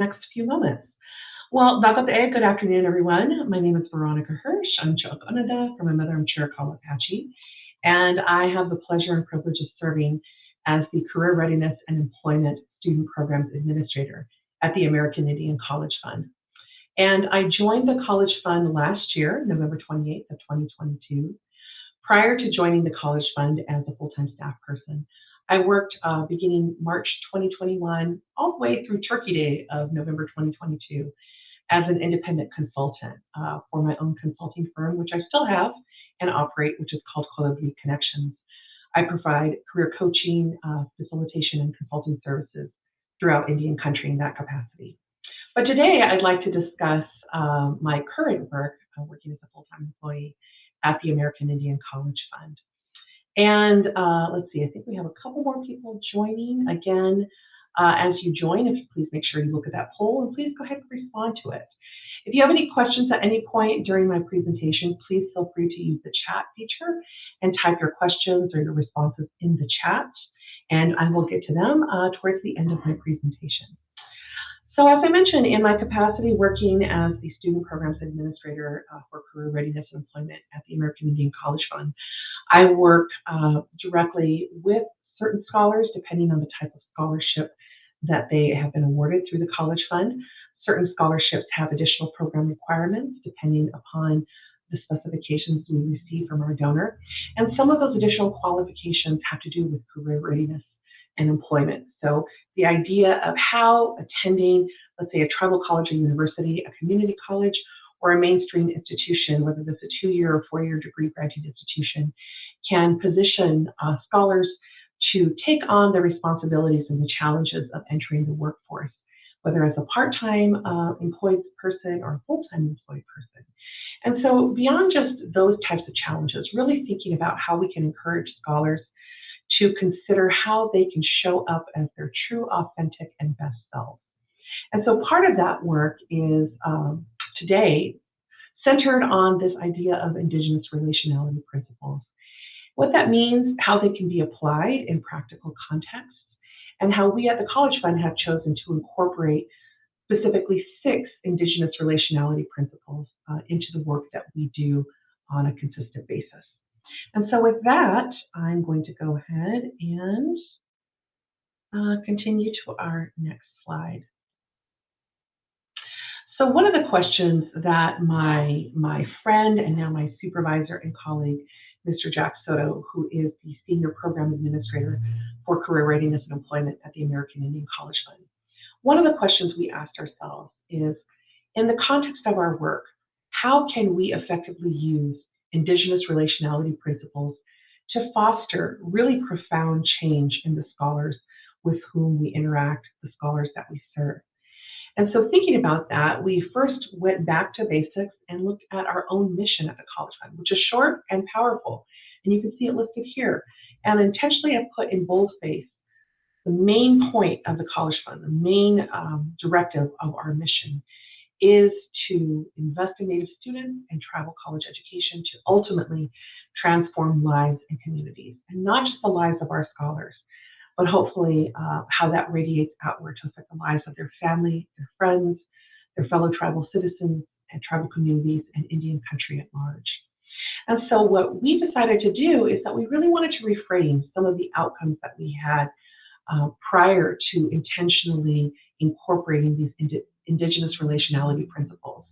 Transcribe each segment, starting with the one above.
next few moments. Well, good afternoon, everyone. My name is Veronica Hirsch. I'm Chokonada. From my mother, I'm Chiricahua Apache. And I have the pleasure and privilege of serving as the Career Readiness and Employment Student Programs Administrator at the American Indian College Fund. And I joined the College Fund last year, November 28th of 2022. Prior to joining the College Fund as a full-time staff person, I worked beginning March 2021 all the way through Turkey Day of November 2022 as an independent consultant for my own consulting firm, which I still have and operate, which is called Collaborative Connections. I provide career coaching, facilitation, and consulting services throughout Indian country in that capacity. But today I'd like to discuss my current work, working as a full-time employee at the American Indian College Fund. And let's see, I think we have a couple more people joining. Again, as you join, if you please make sure you look at that poll and please go ahead and respond to it. If you have any questions at any point during my presentation, please feel free to use the chat feature and type your questions or your responses in the chat, and I will get to them towards the end of my presentation. So as I mentioned, in my capacity working as the Student Programs Administrator for Career Readiness and Employment at the American Indian College Fund, I work directly with certain scholars depending on the type of scholarship that they have been awarded through the College Fund. Certain scholarships have additional program requirements depending upon the specifications we receive from our donor. And some of those additional qualifications have to do with career readiness and employment. So the idea of how attending, let's say, a tribal college or university, a community college, or a mainstream institution, whether that's a 2-year or 4-year degree granting institution, can position scholars to take on the responsibilities and the challenges of entering the workforce, whether as a part-time employed person or a full-time employed person. And so beyond just those types of challenges, really thinking about how we can encourage scholars to consider how they can show up as their true, authentic, and best selves. And so part of that work is today centered on this idea of Indigenous relationality principles. What that means, how they can be applied in practical contexts, and how we at the College Fund have chosen to incorporate specifically 6 Indigenous relationality principles into the work that we do on a consistent basis. And so with that, I'm going to go ahead and continue to our next slide. So one of the questions that my friend and now my supervisor and colleague, Mr. Jack Soto, who is the Senior Program Administrator for Career Readiness and Employment at the American Indian College Fund, one of the questions we asked ourselves is, in the context of our work, how can we effectively use Indigenous relationality principles to foster really profound change in the scholars with whom we interact, the scholars that we serve? And so thinking about that, we first went back to basics and looked at our own mission at the College Fund, which is short and powerful. And you can see it listed here. And intentionally I've put in boldface the main point of the College Fund, the main directive of our mission is to invest in Native students and tribal college education to ultimately transform lives and communities, and not just the lives of our scholars, but hopefully how that radiates outward to affect the lives of their family, their friends, their fellow tribal citizens, and tribal communities, and Indian country at large. And so what we decided to do is that we really wanted to reframe some of the outcomes that we had prior to intentionally incorporating these Indigenous relationality principles.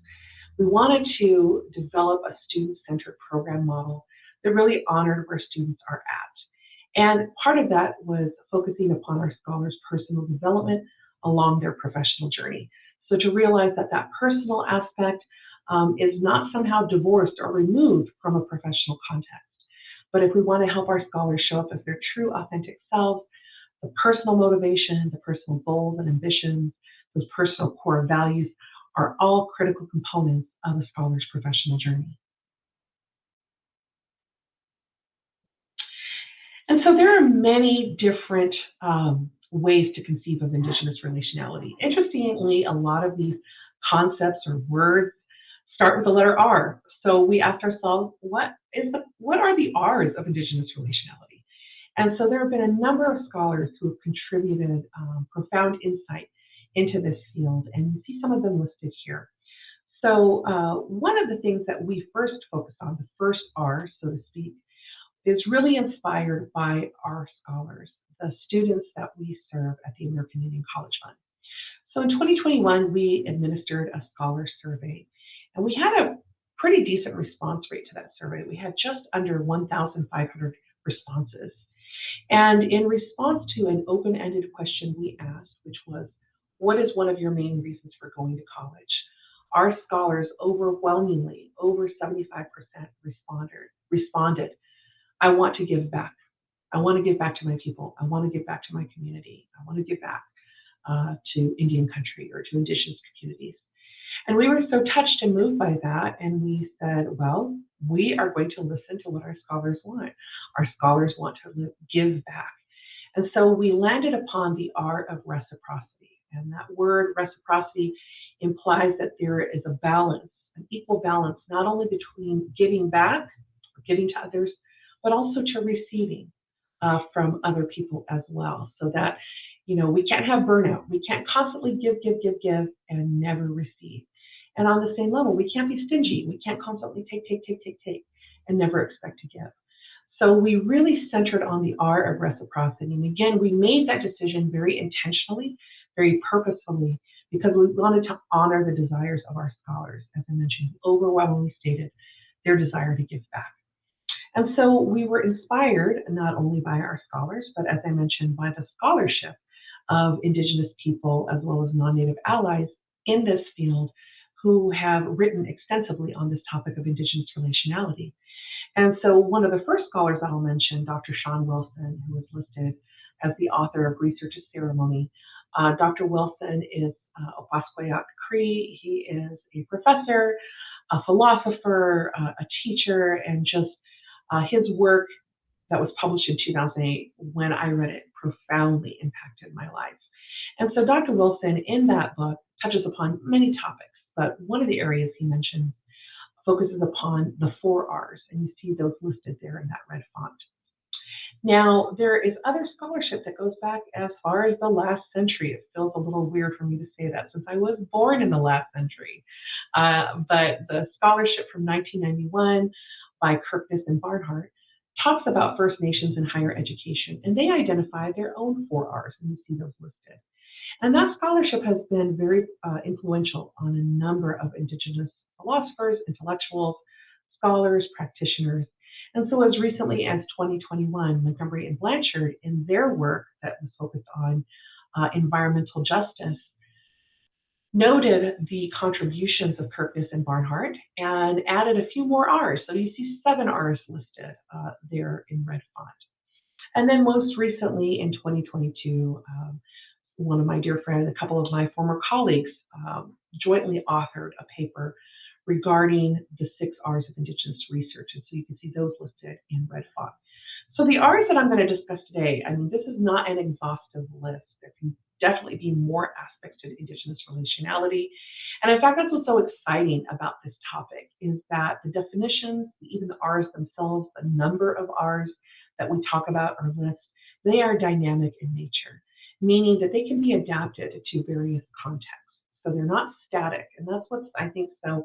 We wanted to develop a student-centered program model that really honored where students are at. And part of that was focusing upon our scholars' personal development along their professional journey. So to realize that that personal aspect is not somehow divorced or removed from a professional context. But if we want to help our scholars show up as their true, authentic selves, the personal motivation, the personal goals and ambitions, those personal core values are all critical components of a scholar's professional journey. And so there are many different ways to conceive of Indigenous relationality. Interestingly, a lot of these concepts or words start with the letter R. So we asked ourselves, what are the R's of Indigenous relationality? And so there have been a number of scholars who have contributed profound insight into this field, and you see some of them listed here. So one of the things that we first focus on, the first R, so to speak, is really inspired by our scholars, the students that we serve at the American Indian College Fund. So in 2021, we administered a scholar survey, and we had a pretty decent response rate to that survey. We had just under 1,500 responses. And in response to an open-ended question we asked, which was, what is one of your main reasons for going to college? Our scholars overwhelmingly, over 75% responded, I want to give back. I want to give back to my people. I want to give back to my community. I want to give back to Indian country or to Indigenous communities. And we were so touched and moved by that, and we said, well, we are going to listen to what our scholars want. Our scholars want to give back. And so we landed upon the art of reciprocity. And that word reciprocity implies that there is a balance, an equal balance, not only between giving back, or giving to others, but also to receiving from other people as well. So that, we can't have burnout. We can't constantly give, and never receive. And on the same level, we can't be stingy. We can't constantly take, and never expect to give. So we really centered on the R of reciprocity. And again, we made that decision very intentionally, very purposefully, because we wanted to honor the desires of our scholars. As I mentioned, overwhelmingly stated their desire to give back. And so we were inspired not only by our scholars, but as I mentioned, by the scholarship of Indigenous people as well as non-Native allies in this field who have written extensively on this topic of Indigenous relationality. And so one of the first scholars that I'll mention, Dr. Sean Wilson, who is listed as the author of Research of Ceremony. Dr. Wilson is a Opaskwayak Cree. He is a professor, a philosopher, a teacher, and just his work that was published in 2008, when I read it, profoundly impacted my life. And so Dr. Wilson in that book touches upon many topics, but one of the areas he mentions focuses upon the 4 R's, and you see those listed there in that red font. Now, there is other scholarship that goes back as far as the last century. It feels a little weird for me to say that since I was born in the last century. But the scholarship from 1991 by Kirkness and Barnhart talks about First Nations in higher education, and they identify their own 4 R's, and you see those listed. And that scholarship has been very influential on a number of Indigenous philosophers, intellectuals, scholars, practitioners. And so as recently as 2021, Montgomery and Blanchard, in their work that was focused on environmental justice, noted the contributions of Kirkness and Barnhart and added a few more R's. So you see 7 R's listed there in red font. And then most recently in 2022, one of my dear friends, a couple of my former colleagues, jointly authored a paper regarding the 6 R's of Indigenous research. And so you can see those listed in red font. So the R's that I'm going to discuss today, this is not an exhaustive list. There can definitely be more aspects to Indigenous relationality. And in fact, that's what's so exciting about this topic, is that the definitions, even the R's themselves, the number of R's that we talk about or list, they are dynamic in nature, meaning that they can be adapted to various contexts. So they're not static. And that's what's, I think, so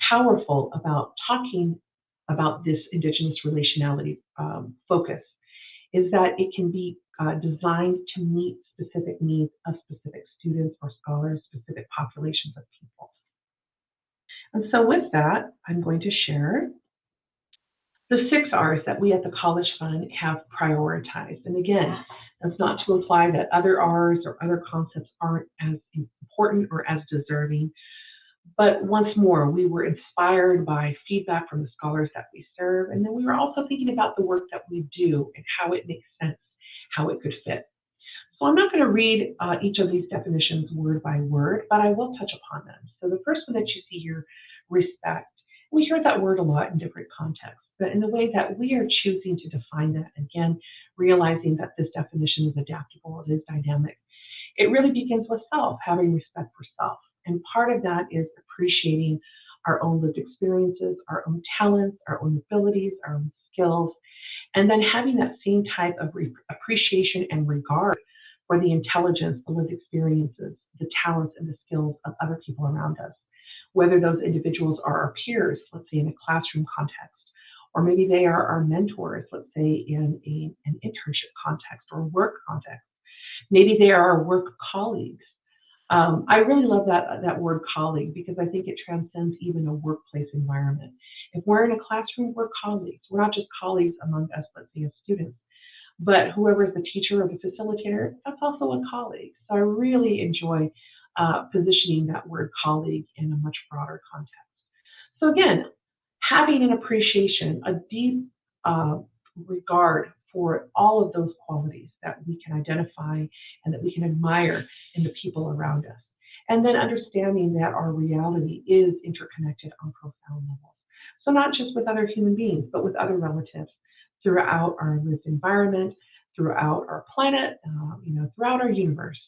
powerful about talking about this Indigenous relationality focus, is that it can be designed to meet specific needs of specific students or scholars, specific populations of people. And so with that, I'm going to share the 6 R's that we at the College Fund have prioritized. And again, that's not to imply that other R's or other concepts aren't as important or as deserving. But once more, we were inspired by feedback from the scholars that we serve. And then we were also thinking about the work that we do and how it makes sense, how it could fit. So I'm not going to read each of these definitions word by word, but I will touch upon them. So the first one that you see here, respect. We hear that word a lot in different contexts, but in the way that we are choosing to define that, again, realizing that this definition is adaptable, it is dynamic. It really begins with self, having respect for self. And part of that is appreciating our own lived experiences, our own talents, our own abilities, our own skills, and then having that same type of appreciation and regard for the intelligence, the lived experiences, the talents and the skills of other people around us, whether those individuals are our peers, let's say in a classroom context, or maybe they are our mentors, let's say in an internship context or work context. Maybe they are our work colleagues. I really love that word colleague because I think it transcends even a workplace environment. If we're in a classroom, we're colleagues. We're not just colleagues among us, let's say as students, but whoever is the teacher or the facilitator, that's also a colleague. So I really enjoy positioning that word colleague in a much broader context. So again, having an appreciation, a deep regard for all of those qualities that we can identify and that we can admire in the people around us. And then understanding that our reality is interconnected on profound levels. So not just with other human beings, but with other relatives throughout our lived environment, throughout our planet, throughout our universe.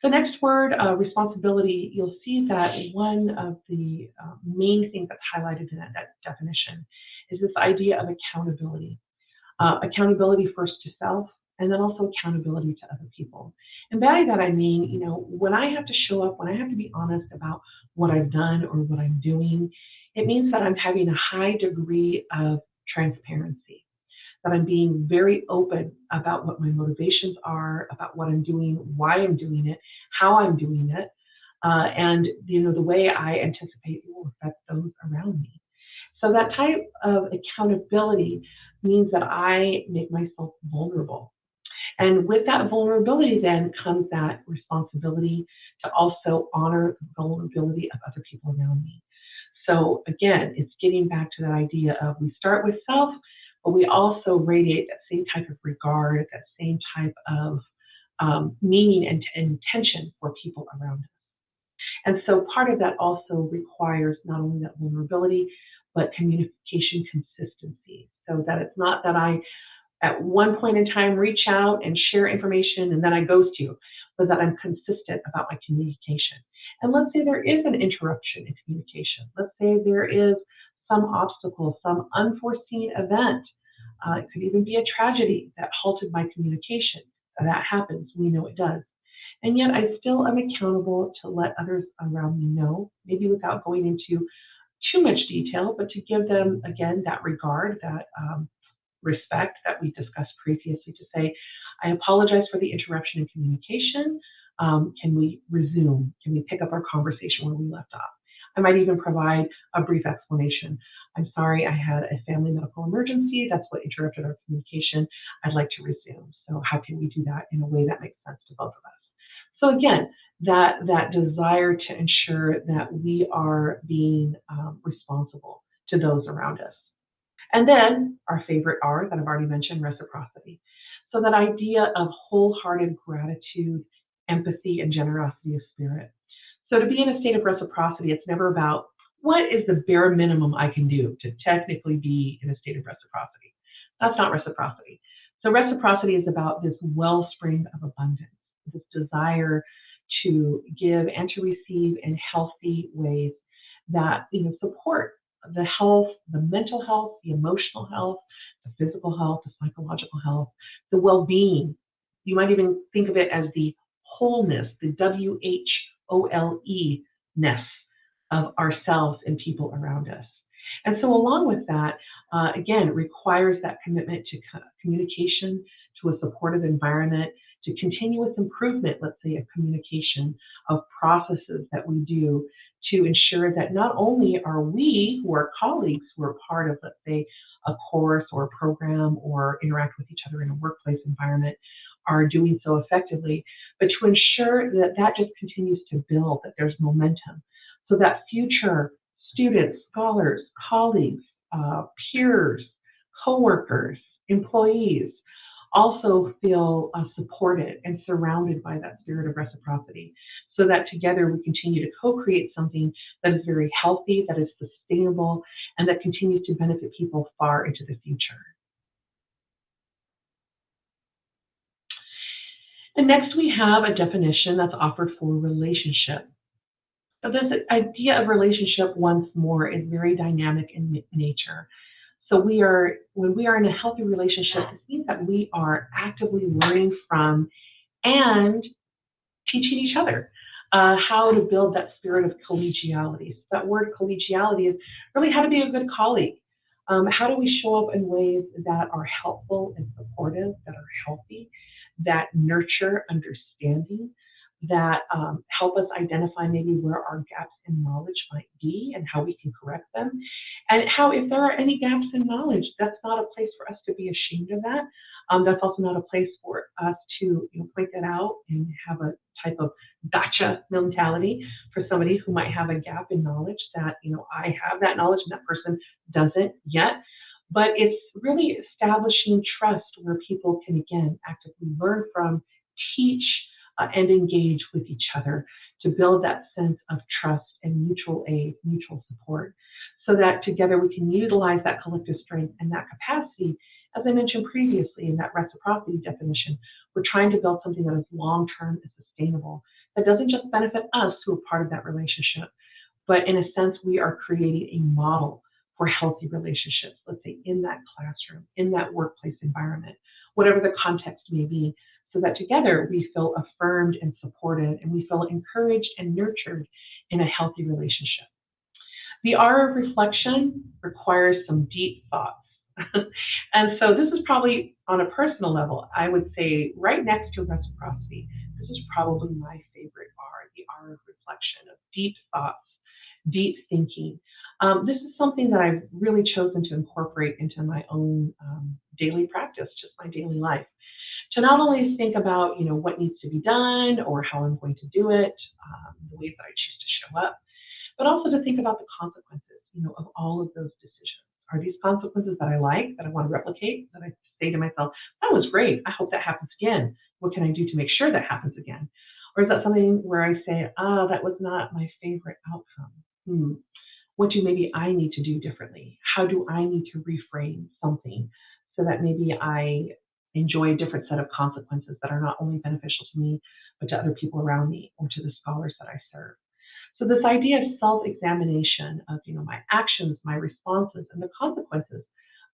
The next word, responsibility, you'll see that one of the main things that's highlighted in that definition is this idea of accountability. Accountability first to self, and then also accountability to other people. And by that I mean, when I have to show up, when I have to be honest about what I've done or what I'm doing, it means that I'm having a high degree of transparency, that I'm being very open about what my motivations are, about what I'm doing, why I'm doing it, how I'm doing it, and the way I anticipate it will affect those around me. So that type of accountability means that I make myself vulnerable. And with that vulnerability then comes that responsibility to also honor the vulnerability of other people around me. So again, it's getting back to that idea of we start with self, but we also radiate that same type of regard, that same type of meaning and intention for people around us. And so part of that also requires not only that vulnerability, but communication consistency. So that it's not that I, at one point in time, reach out and share information and then I ghost you, but that I'm consistent about my communication. And let's say there is an interruption in communication. Let's say there is some obstacle, some unforeseen event. It could even be a tragedy that halted my communication. That happens. We know it does. And yet I still am accountable to let others around me know, maybe without going into too much detail, but to give them, again, that regard, that respect that we discussed previously to say, I apologize for the interruption in communication. Can we resume? Can we pick up our conversation where we left off? I might even provide a brief explanation. I'm sorry, I had a family medical emergency. That's what interrupted our communication. I'd like to resume. So how can we do that in a way that makes sense to both of us? So again, that desire to ensure that we are being responsible to those around us. And then our favorite R that I've already mentioned, reciprocity. So that idea of wholehearted gratitude, empathy, and generosity of spirit. So to be in a state of reciprocity, it's never about what is the bare minimum I can do to technically be in a state of reciprocity. That's not reciprocity. So reciprocity is about this wellspring of abundance, this desire to give and to receive in healthy ways that support the health, the mental health, the emotional health, the physical health, the psychological health, the well-being. You might even think of it as the wholeness, the WHOLE-ness of ourselves and people around us. And so along with that, again, it requires that commitment to communication, to a supportive environment, to continuous improvement, let's say, of communication, of processes that we do to ensure that not only are we, who are colleagues, who are part of, let's say, a course or a program or interact with each other in a workplace environment, are doing so effectively, but to ensure that that just continues to build, that there's momentum, so that future students, scholars, colleagues, peers, coworkers, employees also feel supported and surrounded by that spirit of reciprocity, so that together we continue to co-create something that is very healthy, that is sustainable, and that continues to benefit people far into the future. And next we have a definition that's offered for relationship. So this idea of relationship, once more, is very dynamic in nature. So when we are in a healthy relationship, this means that we are actively learning from and teaching each other. how to build that spirit of collegiality. So that word collegiality is really how to be a good colleague. How do we show up in ways that are helpful and supportive, that are healthy, that nurture understanding, that help us identify maybe where our gaps in knowledge might be and how we can correct them. And how, if there are any gaps in knowledge, that's not a place for us to be ashamed of that. That's also not a place for us to point that out and have a type of gotcha mentality for somebody who might have a gap in knowledge that, I have that knowledge and that person doesn't yet. But it's really establishing trust where people can, again, actively learn from, teach, and engage with each other to build that sense of trust and mutual aid, mutual support, so that together we can utilize that collective strength and that capacity. As I mentioned previously in that reciprocity definition, we're trying to build something that is long term and sustainable, that doesn't just benefit us who are part of that relationship, but in a sense, we are creating a model for healthy relationships, let's say in that classroom, in that workplace environment, whatever the context may be, so that together we feel affirmed and supported and we feel encouraged and nurtured in a healthy relationship. The R of reflection requires some deep thoughts. And so this is probably on a personal level, I would say right next to reciprocity, this is probably my favorite R, the R of reflection, of deep thoughts, deep thinking. This is something that I've really chosen to incorporate into my own daily practice, just my daily life. To not only think about, what needs to be done or how I'm going to do it, the ways that I choose to show up, but also to think about the consequences, of all of those decisions. Are these consequences that I like, that I want to replicate, that I say to myself, that was great, I hope that happens again. What can I do to make sure that happens again? Or is that something where I say, that was not my favorite outcome? What do maybe I need to do differently? How do I need to reframe something so that maybe I enjoy a different set of consequences that are not only beneficial to me, but to other people around me or to the scholars that I serve? So this idea of self-examination of my actions, my responses, and the consequences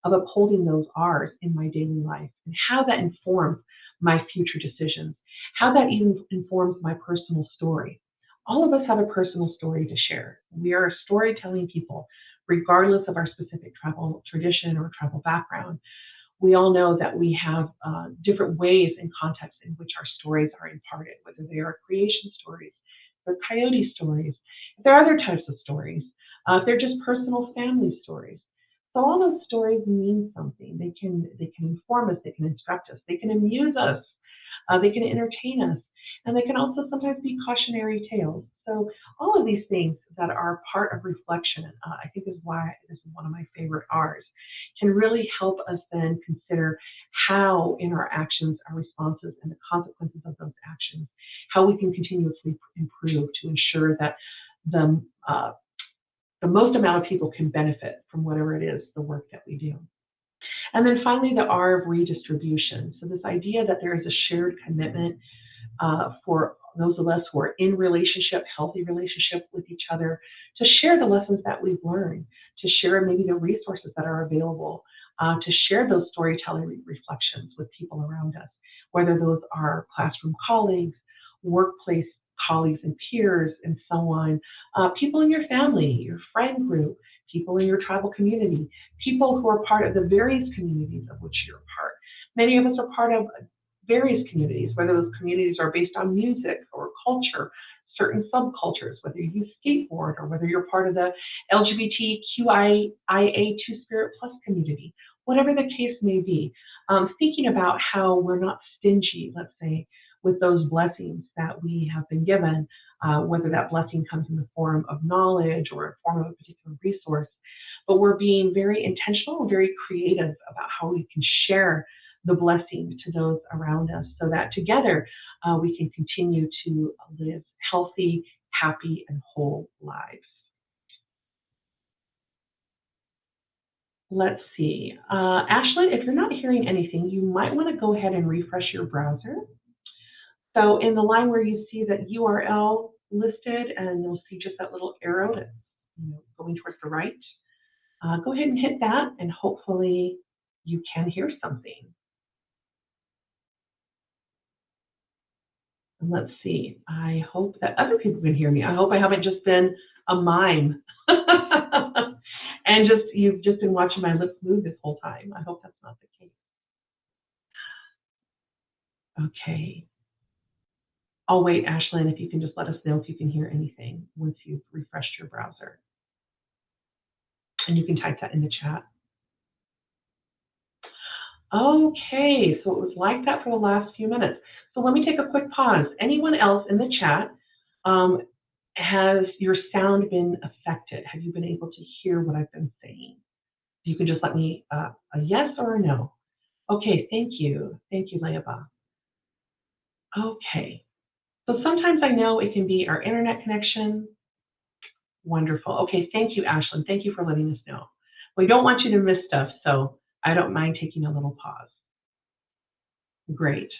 of upholding those R's in my daily life, and how that informs my future decisions, how that even informs my personal story. All of us have a personal story to share. We are storytelling people, regardless of our specific travel tradition or travel background. We all know that we have different ways and contexts in which our stories are imparted, whether they are creation stories, they're coyote stories, if there are other types of stories, if they're just personal family stories. So all those stories mean something. They can inform us, they can instruct us, they can amuse us, they can entertain us, and they can also sometimes be cautionary tales. So all of these things that are part of reflection, I think is why this is one of my favorite R's, can really help us then consider how in our actions, our responses, and the consequences of those actions, how we can continuously improve to ensure that the the most amount of people can benefit from whatever it is, the work that we do. And then finally, the R of redistribution. So this idea that there is a shared commitment for those of us who are in relationship, healthy relationship with each other, to share the lessons that we've learned, to share maybe the resources that are available, to share those storytelling reflections with people around us, whether those are classroom colleagues, workplace colleagues and peers, and so on, people in your family, your friend group, people in your tribal community, people who are part of the various communities of which you're a part. Many of us are part of various communities, whether those communities are based on music or culture, certain subcultures, whether you skateboard or whether you're part of the LGBTQIA Two Spirit Plus community, whatever the case may be, thinking about how we're not stingy, let's say, with those blessings that we have been given, whether that blessing comes in the form of knowledge or in the form of a particular resource, but we're being very intentional and very creative about how we can share the blessing to those around us so that together we can continue to live healthy, happy, and whole lives. Let's see. Ashley, if you're not hearing anything, you might want to go ahead and refresh your browser. So in the line where you see that URL listed and you'll see just that little arrow that's going towards the right, go ahead and hit that and hopefully you can hear something. And let's see. I hope that other people can hear me. I hope I haven't just been a mime and you've just been watching my lips move this whole time. I hope that's not the case. Okay. I'll wait, Ashlyn, if you can just let us know if you can hear anything once you've refreshed your browser. And you can type that in the chat. Okay, so it was like that for the last few minutes. So let me take a quick pause. Anyone else in the chat, has your sound been affected? Have you been able to hear what I've been saying? You can just let me a yes or a no. Okay, thank you. Thank you, Leaba. Okay, so sometimes I know it can be our internet connection. Wonderful. Okay, thank you, Ashlyn. Thank you for letting us know. We don't want you to miss stuff, so I don't mind taking a little pause. Great.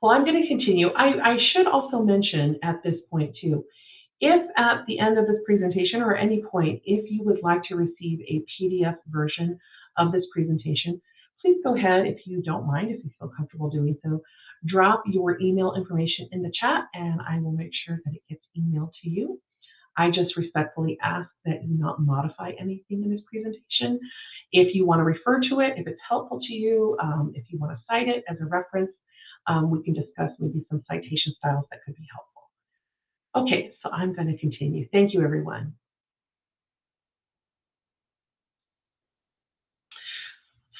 Well, I'm going to continue. I should also mention at this point too, if at the end of this presentation or at any point, if you would like to receive a PDF version of this presentation, please go ahead, if you don't mind, if you feel comfortable doing so, drop your email information in the chat and I will make sure that it gets emailed to you. I just respectfully ask that you not modify anything in this presentation. If you want to refer to it, if it's helpful to you, if you want to cite it as a reference, we can discuss maybe some citation styles that could be helpful. Okay, so I'm going to continue. Thank you, everyone.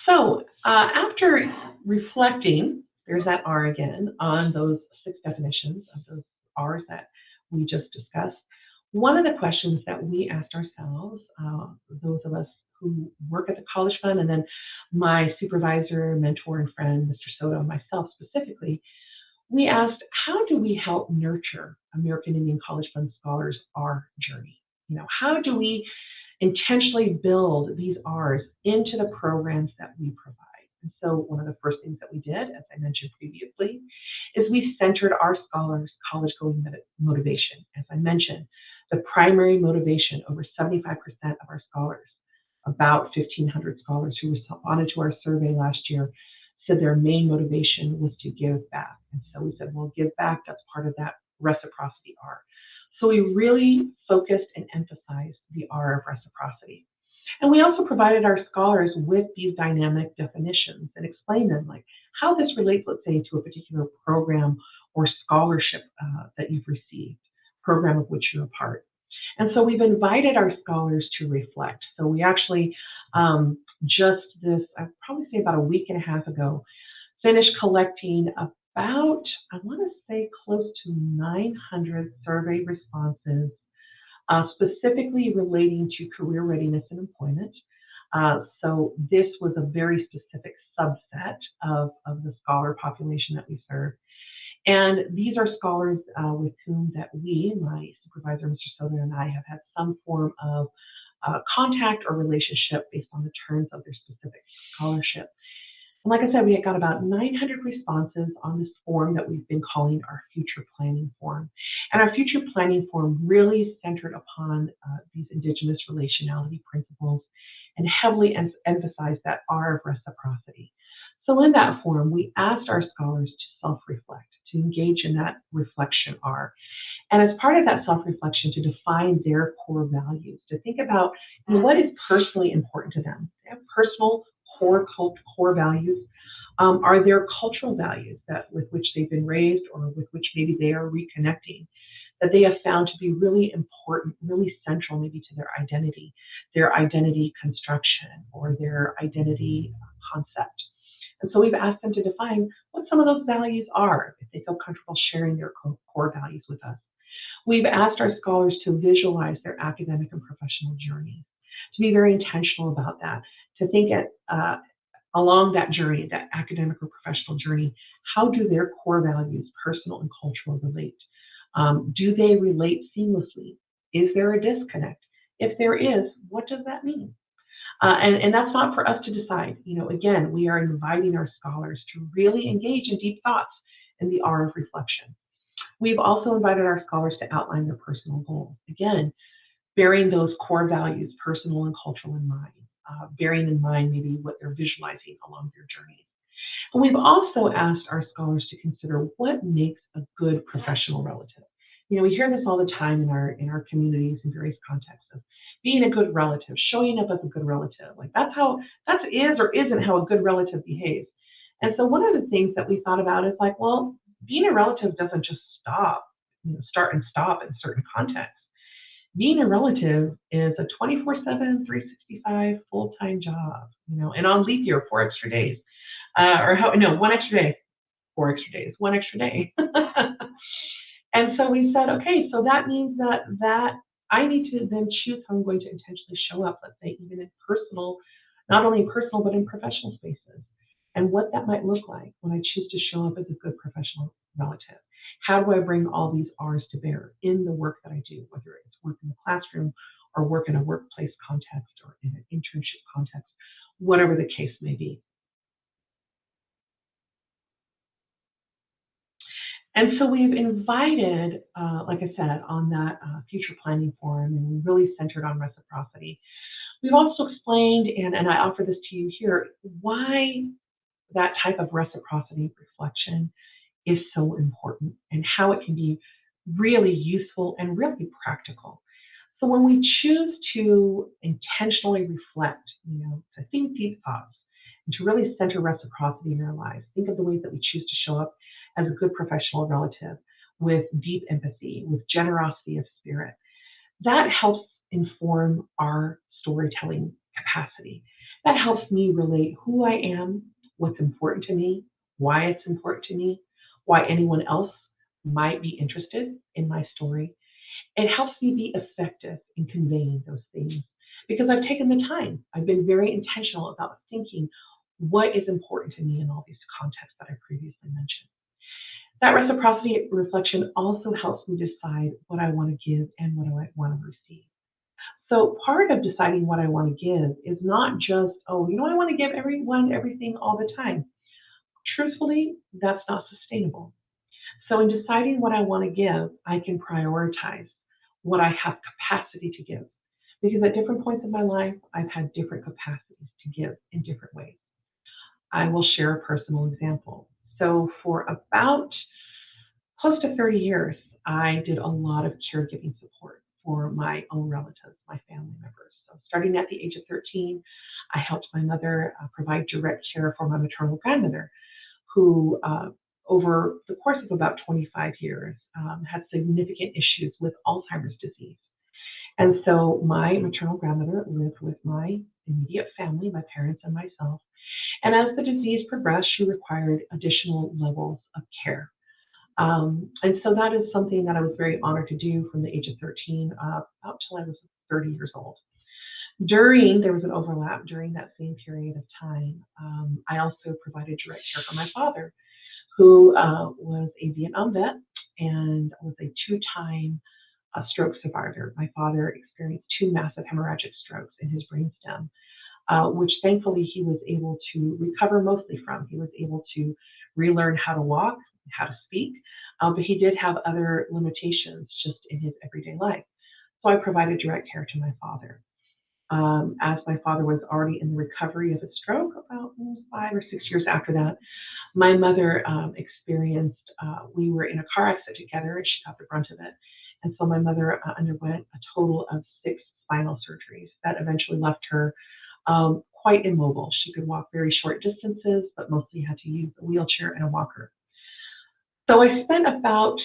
So after reflecting, there's that R again, on those 6 definitions of those R's that we just discussed, one of the questions that we asked ourselves, those of us who work at the College Fund, and then my supervisor, mentor, and friend, Mr. Soto, and myself specifically, we asked, how do we help nurture American Indian College Fund scholars' R journey? You know, how do we intentionally build these R's into the programs that we provide? And so one of the first things that we did, as I mentioned previously, is we centered our scholars' college-going motivation. As I mentioned, the primary motivation, over 75% of our scholars, about 1,500 scholars who responded to our survey last year, said their main motivation was to give back. And so we said, well, give back, that's part of that reciprocity R. So we really focused and emphasized the R of reciprocity. And we also provided our scholars with these dynamic definitions and explained them, like how this relates, let's say, to a particular program or scholarship that you've received, program of which you're a part. And so we've invited our scholars to reflect. So we actually just this, I'd probably say about a week and a half ago, finished collecting about, I want to say close to 900 survey responses, specifically relating to career readiness and employment. So this was a very specific subset of the scholar population that we serve. And these are scholars with whom that we, my supervisor, Mr. Soder, and I have had some form of contact or relationship based on the terms of their specific scholarship. And like I said, we got about 900 responses on this form that we've been calling our future planning form. And our future planning form really centered upon these Indigenous relationality principles and heavily emphasized that R of reciprocity. So in that form, we asked our scholars to self-reflect, to engage in that reflection R. And as part of that self-reflection, to define their core values, to think about, you know, what is personally important to them. They have personal core values. Are there cultural values that with which they've been raised or with which maybe they are reconnecting, that they have found to be really important, really central maybe to their identity construction or their identity concept. And so we've asked them to define what some of those values are, if they feel comfortable sharing their core values with us. We've asked our scholars to visualize their academic and professional journey, to be very intentional about that, to think along that journey, that academic or professional journey, how do their core values, personal and cultural, relate? Do they relate seamlessly? Is there a disconnect? If there is, what does that mean? And that's not for us to decide. You know, again, we are inviting our scholars to really engage in deep thoughts in the R of reflection. We've also invited our scholars to outline their personal goals. Again, bearing those core values, personal and cultural, in mind, bearing in mind maybe what they're visualizing along their journey. And we've also asked our scholars to consider what makes a good professional relative. We hear this all the time in our communities in various contexts of being a good relative, showing up as a good relative. Like that is or isn't how a good relative behaves. And so one of the things that we thought about is like, well, being a relative doesn't just start and stop in certain contexts. Being a relative is a 24/7, 365 full-time job, and on leap year, 4 extra days. Or how, no, 1 extra day, 4 extra days, 1 extra day. And so we said, okay, so that means that I need to then choose how I'm going to intentionally show up, let's say even in personal, not only in personal, but in professional spaces. And what that might look like when I choose to show up as a good professional relative. How do I bring all these R's to bear in the work that I do, whether it's work in the classroom or work in a workplace context or in an internship context, whatever the case may be. And so we've invited, like I said, on that future planning forum, and we really centered on reciprocity. We've also explained, and I offer this to you here, why that type of reciprocity reflection is so important and how it can be really useful and really practical. So when we choose to intentionally reflect, to think deep thoughts and to really center reciprocity in our lives, think of the ways that we choose to show up as a good professional relative with deep empathy, with generosity of spirit. That helps inform our storytelling capacity. That helps me relate who I am, what's important to me, why it's important to me, why anyone else might be interested in my story. It helps me be effective in conveying those things because I've taken the time. I've been very intentional about thinking what is important to me in all these contexts that I previously mentioned. That reciprocity reflection also helps me decide what I want to give and what I want to receive. So part of deciding what I want to give is not just, oh, I want to give everyone everything all the time. Truthfully, that's not sustainable. So in deciding what I want to give, I can prioritize what I have capacity to give. Because at different points in my life, I've had different capacities to give in different ways. I will share a personal example. So for about close to 30 years, I did a lot of caregiving support for my own relatives, my family members. So starting at the age of 13, I helped my mother provide direct care for my maternal grandmother, who over the course of about 25 years had significant issues with Alzheimer's disease. And so my maternal grandmother lived with my immediate family, my parents and myself. And as the disease progressed, she required additional levels of care. And so that is something that I was very honored to do from the age of 13 about till I was 30 years old. There was an overlap during that same period of time. I also provided direct care for my father, who was a Vietnam vet and was a two-time stroke survivor. My father experienced two massive hemorrhagic strokes in his brainstem, which thankfully he was able to recover mostly from. He was able to relearn how to walk, how to speak, but he did have other limitations just in his everyday life. So I provided direct care to my father. As my father was already in the recovery of a stroke, about 5 or 6 years after that, my mother experienced, we were in a car accident together and she got the brunt of it. And so my mother underwent a total of 6 spinal surgeries that eventually left her quite immobile. She could walk very short distances, but mostly had to use a wheelchair and a walker. So I spent about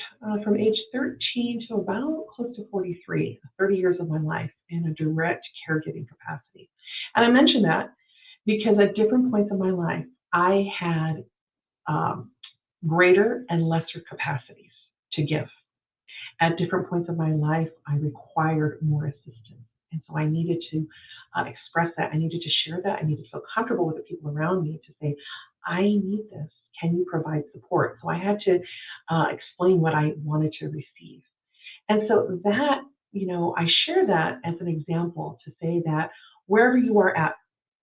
from age 13 to about close to 43, 30 years of my life in a direct caregiving capacity. And I mention that because at different points in my life, I had um, greater and lesser capacities to give. At different points of my life, I required more assistance. And so I needed to express that. I needed to share that. I needed to feel comfortable with the people around me to say, I need this. Can you provide support? So I had to explain what I wanted to receive. And so that, I share that as an example to say that wherever you are at,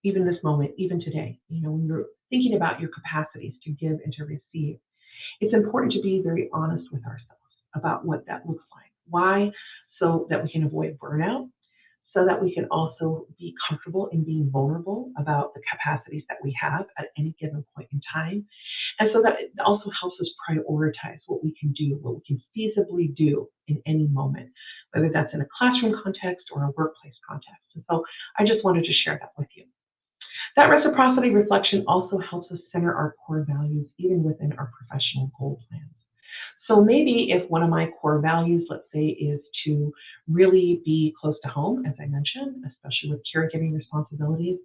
even this moment, even today, when you're thinking about your capacities to give and to receive, it's important to be very honest with ourselves about what that looks like. Why? So that we can avoid burnout, so that we can also be comfortable in being vulnerable about the capacities that we have at any given point in time. And so that it also helps us prioritize what we can do, what we can feasibly do in any moment, whether that's in a classroom context or a workplace context. And so I just wanted to share that with you. That reciprocity reflection also helps us center our core values even within our professional goal plans. So maybe if one of my core values, let's say, is to really be close to home, as I mentioned, especially with caregiving responsibilities,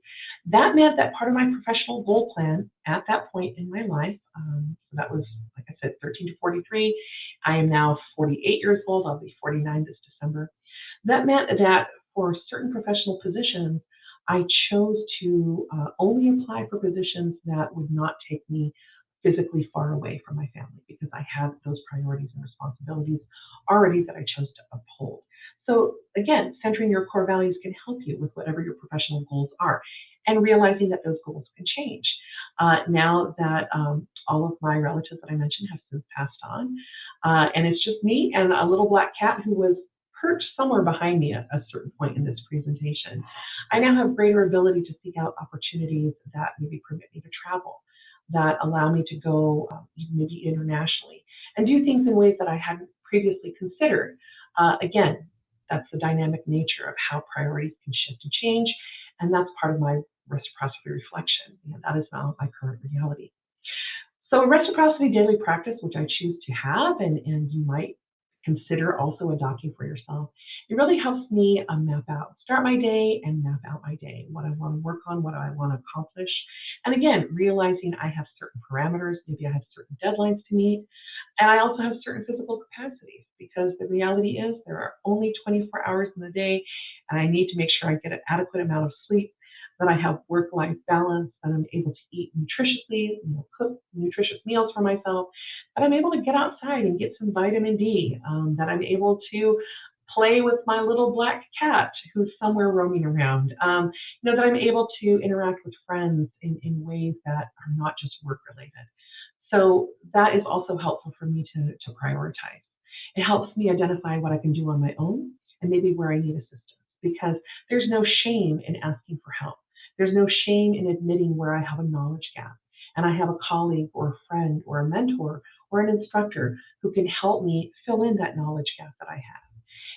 that meant that part of my professional goal plan at that point in my life, so that was, like I said, 13 to 43. I am now 48 years old. I'll be 49 this December. That meant that for certain professional positions, I chose to only apply for positions that would not take me physically far away from my family because I have those priorities and responsibilities already that I chose to uphold. So again, centering your core values can help you with whatever your professional goals are and realizing that those goals can change. Now that all of my relatives that I mentioned have since passed on, and it's just me and a little black cat who was perched somewhere behind me at a certain point in this presentation. I now have greater ability to seek out opportunities that maybe permit me to travel, that allow me to go maybe internationally and do things in ways that I hadn't previously considered. Again, that's the dynamic nature of how priorities can shift and change, and that's part of my reciprocity reflection. That is now my current reality. So a reciprocity daily practice, which I choose to have, and you might consider also adopting for yourself, it really helps me start my day and map out my day, what I want to work on, what I want to accomplish. And again, realizing I have certain parameters, maybe I have certain deadlines to meet, and I also have certain physical capacities because the reality is there are only 24 hours in the day, and I need to make sure I get an adequate amount of sleep, that I have work-life balance, that I'm able to eat nutritiously, cook nutritious meals for myself, that I'm able to get outside and get some vitamin D, that I'm able to play with my little black cat who's somewhere roaming around, that I'm able to interact with friends in ways that are not just work related. So that is also helpful for me to prioritize. It helps me identify what I can do on my own and maybe where I need assistance because there's no shame in asking for help. There's no shame in admitting where I have a knowledge gap and I have a colleague or a friend or a mentor or an instructor who can help me fill in that knowledge gap that I have.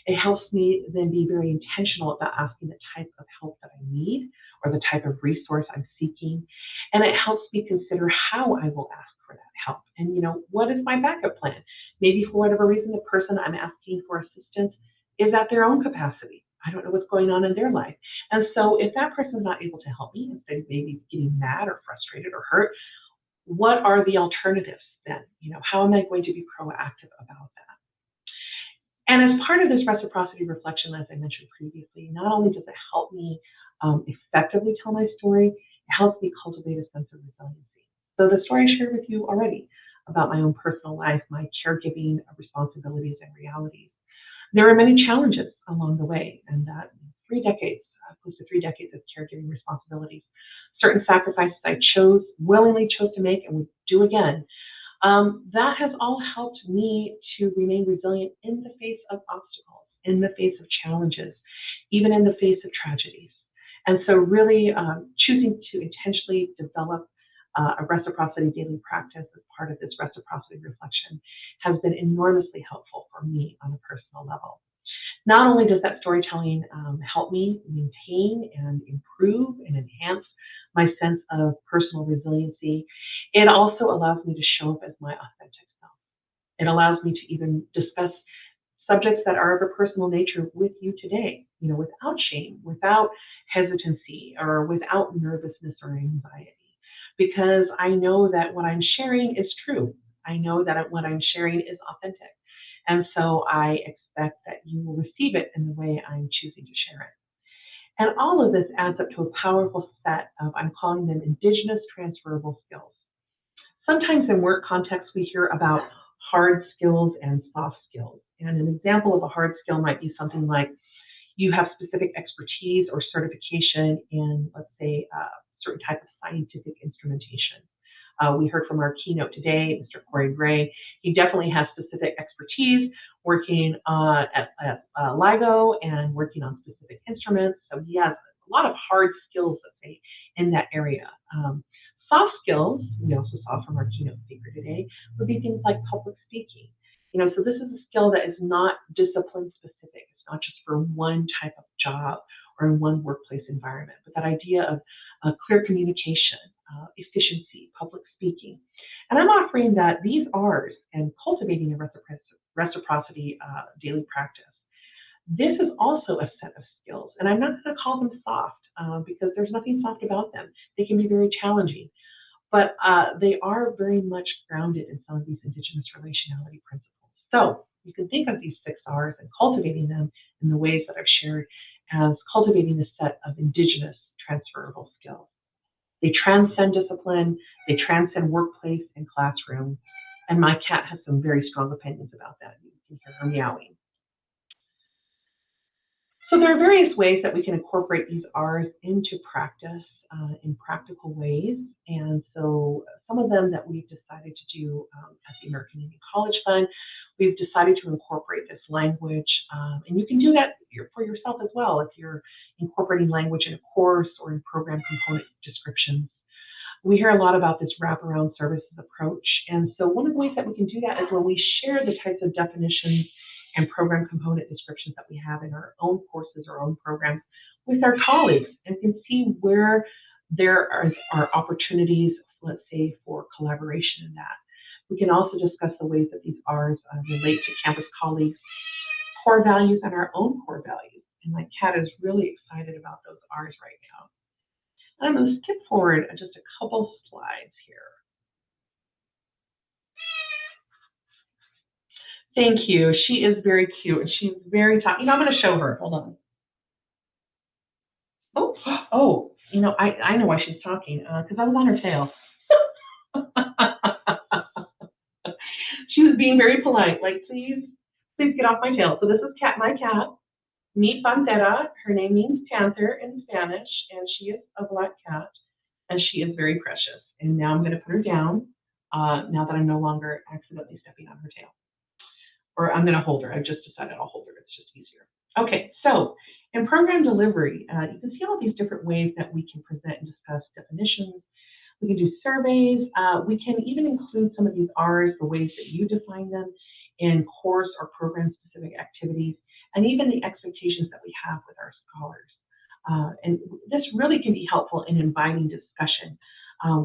It helps me then be very intentional about asking the type of help that I need or the type of resource I'm seeking. And it helps me consider how I will ask for that help. And, what is my backup plan? Maybe for whatever reason, the person I'm asking for assistance is at their own capacity. I don't know what's going on in their life. And so if that person is not able to help me, instead of maybe getting mad or frustrated or hurt, what are the alternatives then? How am I going to be proactive about that? And as part of this reciprocity reflection, as I mentioned previously, not only does it help me effectively tell my story, it helps me cultivate a sense of resiliency. So the story I shared with you already about my own personal life, my caregiving responsibilities and realities, there are many challenges along the way, and that 3 decades, close to 3 decades of caregiving responsibilities, certain sacrifices I willingly chose to make and would do again, that has all helped me to remain resilient in the face of obstacles, in the face of challenges, even in the face of tragedies. And so, really choosing to intentionally develop a reciprocity daily practice as part of this reciprocity reflection has been enormously helpful for me on a personal level. Not only does that storytelling help me maintain and improve and enhance my sense of personal resiliency, it also allows me to show up as my authentic self. It allows me to even discuss subjects that are of a personal nature with you today, without shame, without hesitancy, or without nervousness or anxiety. Because I know that what I'm sharing is true. I know that what I'm sharing is authentic. And so I expect that you will receive it in the way I'm choosing to share it. And all of this adds up to a powerful set of, I'm calling them Indigenous transferable skills. Sometimes in work contexts, we hear about hard skills and soft skills. And an example of a hard skill might be something like you have specific expertise or certification in, let's say, a certain type of scientific instrumentation. We heard from our keynote today, Mr. Corey Gray. He definitely has specific expertise working at LIGO and working on specific instruments. So he has a lot of hard skills, let's say, in that area. Soft skills, we also saw from our keynote speaker today, would be things like public speaking. So this is a skill that is not discipline specific. It's not just for one type of job or in one workplace environment, but that idea of clear communication, efficiency, public speaking. And I'm offering that these R's and cultivating a reciprocity daily practice. This is also a set of skills, and I'm not going to call them soft because there's nothing soft about them. They can be very challenging, but they are very much grounded in some of these Indigenous relationality principles. So you can think of these 6 R's and cultivating them in the ways that I've shared as cultivating a set of Indigenous transferable skills. They transcend discipline, they transcend workplace and classroom, and my cat has some very strong opinions about that. You can hear her meowing. So there are various ways that we can incorporate these R's into practice in practical ways. And so some of them that we've decided to do at the American Indian College Fund, we've decided to incorporate this language. And you can do that for yourself as well if you're incorporating language in a course or in program component descriptions. We hear a lot about this wraparound services approach. And so one of the ways that we can do that is when we share the types of definitions and program component descriptions that we have in our own courses or own programs with our colleagues, and can see where there are opportunities, let's say, for collaboration in that. We can also discuss the ways that these R's relate to campus colleagues' core values and our own core values. And my cat is really excited about those R's right now. I'm going to skip forward just a couple slides here. Thank you. She is very cute and she's very tough. I'm going to show her. Hold on. Oh, I know why she's talking because I was on her tail. She was being very polite, like, please get off my tail. So this is my cat, Mi Pantera. Her name means panther in Spanish, and she is a black cat, and she is very precious. And now I'm going to put her down now that I'm no longer accidentally stepping on her tail. Or I'm going to hold her. I've just decided I'll hold her. It's just easier. Okay, so in program delivery, you can see all these different ways that we can present and discuss definitions. We can do surveys. We can even include some of these R's, the ways that you define them, in course or program-specific activities, and even the expectations that we have with our scholars. And this really can be helpful in inviting discussion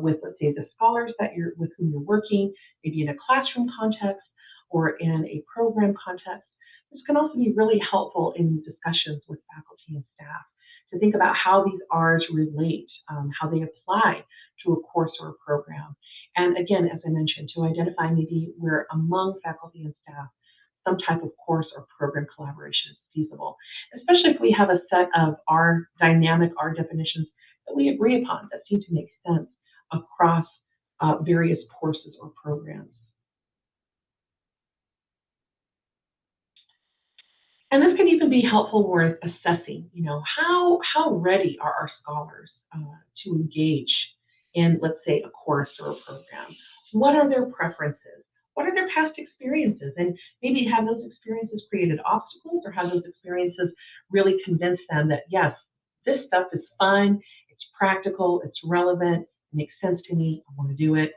with, let's say, the scholars with whom you're working, maybe in a classroom context or in a program context. This can also be really helpful in discussions with faculty and staff to think about how these R's relate, how they apply to a course or a program. And again, as I mentioned, to identify maybe where among faculty and staff some type of course or program collaboration is feasible, especially if we have a set of dynamic R definitions that we agree upon that seem to make sense across various courses or programs. And this can even be helpful with assessing, how ready are our scholars to engage in, let's say, a course or a program? What are their preferences? What are their past experiences? And maybe have those experiences created obstacles, or have those experiences really convinced them that, yes, this stuff is fun, it's practical, it's relevant, it makes sense to me, I want to do it.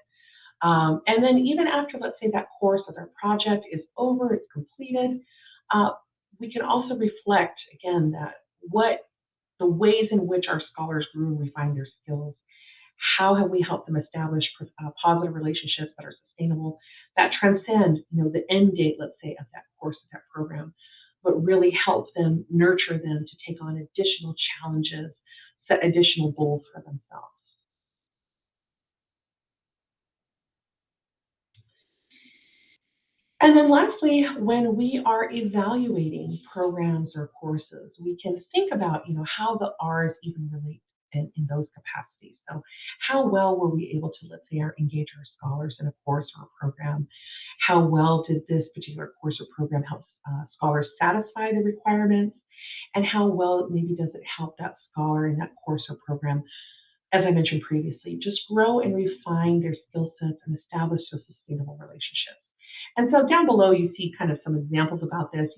And then even after, let's say, that course or that project is over, it's completed, we can also reflect, again, the ways in which our scholars grew and refined their skills. How have we helped them establish positive relationships that are sustainable, that transcend, the end date, let's say, of that course, of that program, but really help them, nurture them to take on additional challenges, set additional goals for themselves. And then lastly, when we are evaluating programs or courses, we can think about, how the R's even relate in those capacities. So how well were we able to, let's say, engage our scholars in a course or a program? How well did this particular course or program help scholars satisfy the requirements? And how well maybe does it help that scholar in that course or program as I mentioned previously, just grow and refine their skill sets and establish those sustainable relationships. And so down below, you see kind of some examples about this.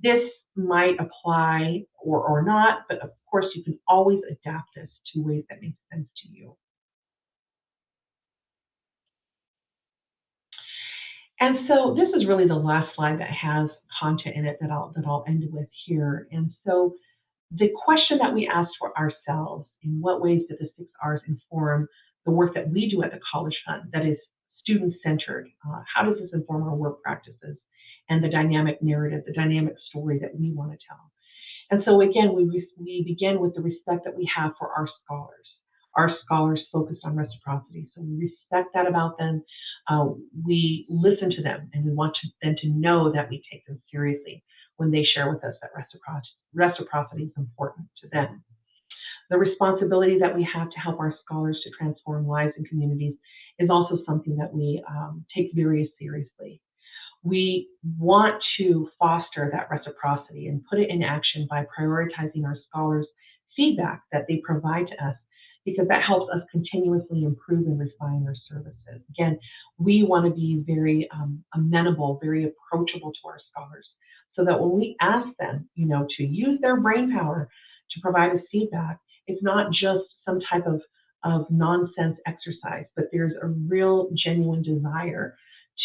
This might apply or not, but of course, you can always adapt this to ways that make sense to you. And so this is really the last slide that has content in it that I'll end with here. And so the question that we asked for ourselves, in what ways do the 6 R's inform the work that we do at the College Fund that is student centered? How does this inform our work practices and the dynamic narrative, the dynamic story that we want to tell? And so again, we begin with the respect that we have for our scholars. Our scholars focused on reciprocity, so we respect that about them. We listen to them, and we want them to know that we take them seriously when they share with us that reciprocity is important to them. The responsibility that we have to help our scholars to transform lives and communities is also something that we take very seriously. We want to foster that reciprocity and put it in action by prioritizing our scholars' feedback that they provide to us because that helps us continuously improve and refine our services. Again, we want to be very amenable, very approachable to our scholars so that when we ask them, to use their brain power to provide us feedback, it's not just some type of nonsense exercise, but there's a real genuine desire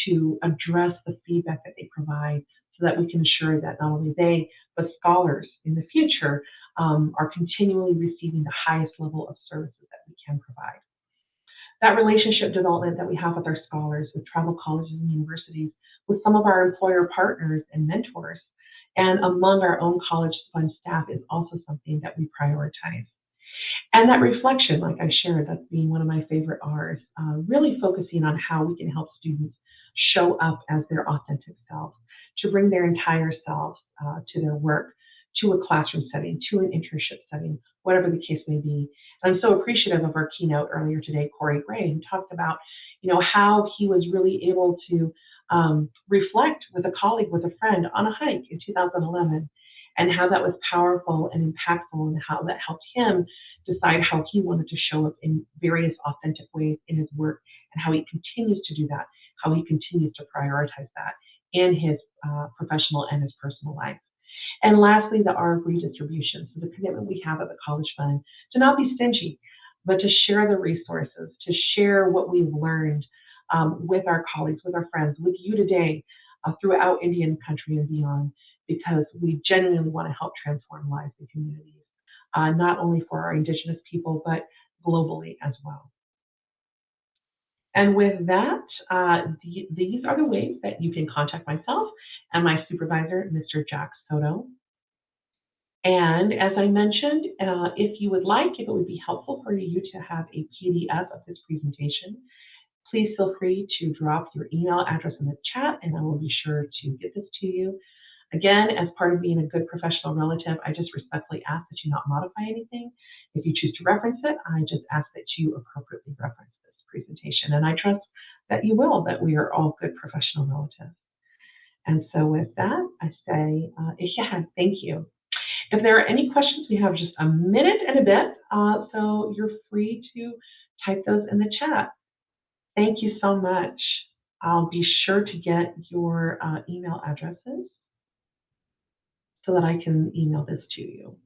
to address the feedback that they provide so that we can ensure that not only they, but scholars in the future are continually receiving the highest level of services that we can provide. That relationship development that we have with our scholars, with travel colleges and universities, with some of our employer partners and mentors, and among our own college fund staff is also something that we prioritize. And that reflection, like I shared, that's being one of my favorite R's, really focusing on how we can help students show up as their authentic selves, to bring their entire selves to their work, to a classroom setting, to an internship setting, whatever the case may be. And I'm so appreciative of our keynote earlier today, Corey Gray, who talked about, how he was really able to reflect with a colleague, with a friend on a hike in 2011, and how that was powerful and impactful, and how that helped him decide how he wanted to show up in various authentic ways in his work, and how he continues to do that, how he continues to prioritize that in his professional and his personal life. And lastly, the R of redistribution. So the commitment we have at the College Fund to not be stingy, but to share the resources, to share what we've learned with our colleagues, with our friends, with you today throughout Indian country and beyond, because we genuinely want to help transform lives and communities, not only for our Indigenous people, but globally as well. And with that, these are the ways that you can contact myself and my supervisor, Mr. Jack Soto. And as I mentioned, if you would like, if it would be helpful for you to have a PDF of this presentation, please feel free to drop your email address in the chat and I will be sure to get this to you. Again, as part of being a good professional relative, I just respectfully ask that you not modify anything. If you choose to reference it, I just ask that you appropriately reference this presentation. And I trust that you will, that we are all good professional relatives. And so with that, I say, yeah, thank you. If there are any questions, we have just a minute and a bit, so you're free to type those in the chat. Thank you so much. I'll be sure to get your email addresses so that I can email this to you.